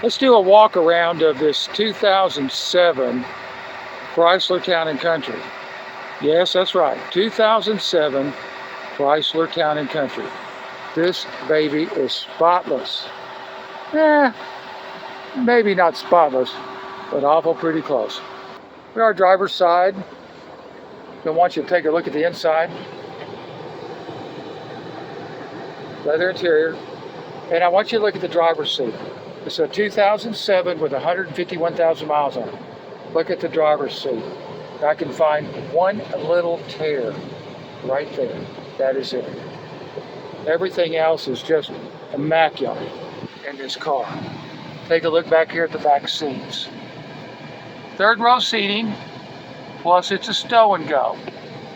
Let's do a walk around of this 2007 Chrysler Town and Country. Yes, that's right, 2007 Chrysler Town and Country. This baby is spotless. Maybe not spotless, but awful pretty close. We're our driver's side. I want you to take a look at the inside. Leather interior. And I want you to look at the driver's seat. It's a 2007 with 151,000 miles on it. Look at the driver's seat. I can find one little tear right there. That is it. Everything else is just immaculate in this car. Take a look back here at the back seats. Third row seating, plus it's a stow and go.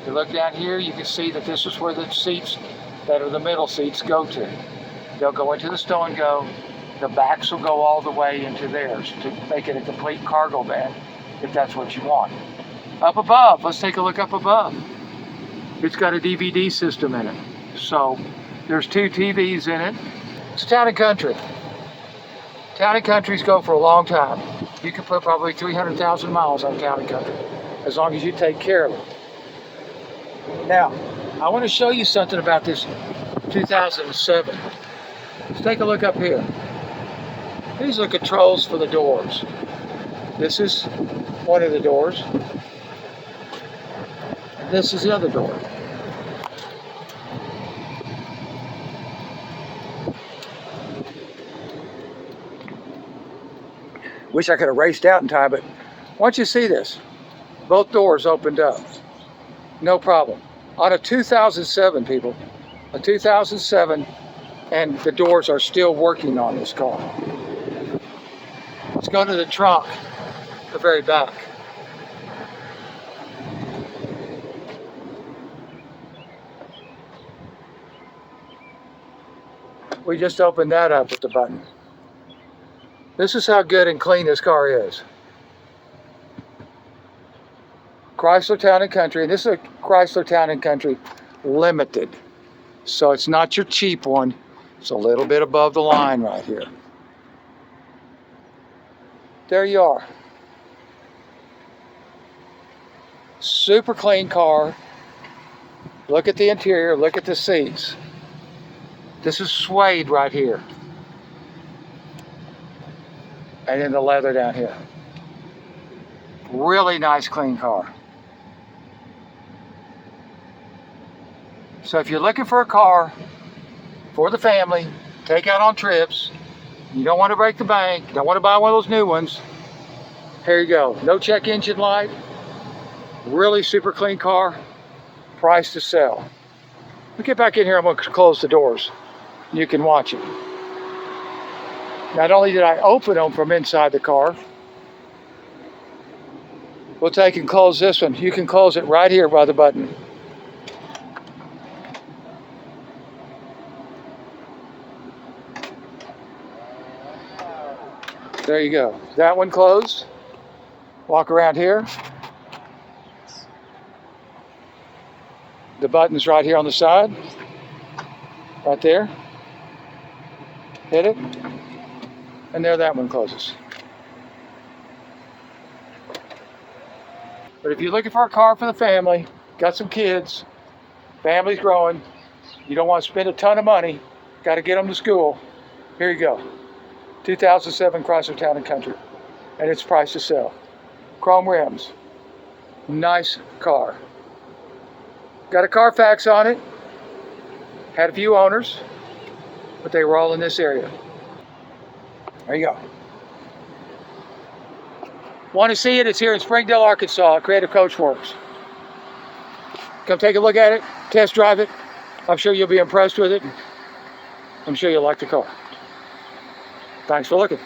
If you look down here, you can see that this is where the seats that are the middle seats go to. They'll go into the stow and go. The backs will go all the way into theirs to make it a complete cargo van, if that's what you want. Up above, let's take a look up above. It's got a DVD system in it. So there's 2 TVs in it. It's Town and Country. Town and Countries go for a long time. You can put probably 300,000 miles on Town and Country, as long as you take care of it. Now, I want to show you something about this 2007. Let's take a look up here. These are controls for the doors. This is one of the doors. And this is the other door. Wish I could have raced out in time, but once you see this, both doors opened up. No problem. On a 2007, people, a 2007, and the doors are still working on this car. Let's go to the trunk, the very back. We just opened that up with the button. This is how good and clean this car is. Chrysler Town and Country, and this is a Chrysler Town and Country Limited. So it's not your cheap one. It's a little bit above the line right here. There you are. Super clean car. Look at the interior, look at the seats. This is suede right here. And then the leather down here. Really nice clean car. So if you're looking for a car for the family, take out on trips, you don't want to break the bank, you don't want to buy one of those new ones, here you go. No check engine light, really super clean car, price to sell. We'll get back in here, I'm going to close the doors. You can watch it. Not only did I open them from inside the car, we'll take and close this one. You can close it right here by the button. There you go. That one closed. Walk around here. The button's right here on the side. Right there. Hit it. And there that one closes. But if you're looking for a car for the family, got some kids, family's growing, you don't want to spend a ton of money, got to get them to school, here you go. 2007 Chrysler Town and Country, and it's priced to sell. Chrome rims, nice car. Got a Carfax on it, had a few owners, but they were all in this area. There you go. Want to see it? It's here in Springdale, Arkansas, Creative Coachworks. Come take a look at it, test drive it. I'm sure you'll be impressed with it. I'm sure you'll like the car. Thanks for looking.